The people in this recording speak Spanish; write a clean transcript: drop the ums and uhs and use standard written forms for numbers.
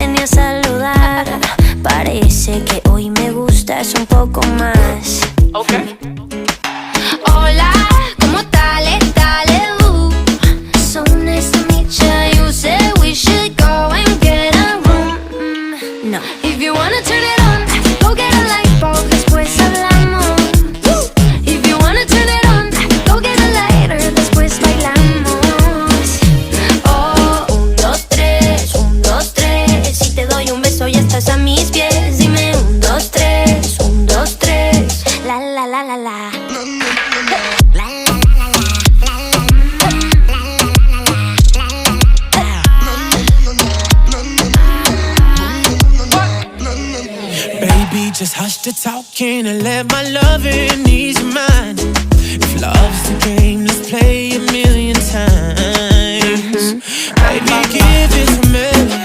ni a saludar. Parece que hoy me gustas un poco más. Okay. Hola, ¿cómo tal? So nice to meet ya. You said we should go and get a room. No. If you wanna turn it on, go get a light bulb, después hablamos. If you wanna turn it on, go get a lighter, después bailamos. Oh, 1, 2, 3, 1, 2, 3. Si te doy un beso ya estás a mis pies. Dime 1, 2, 3, 1, 2, 3. La la la la la. Baby, just hush the talking and let my loving ease your mind. If love's the game, let's play a million times. Baby, give it to me.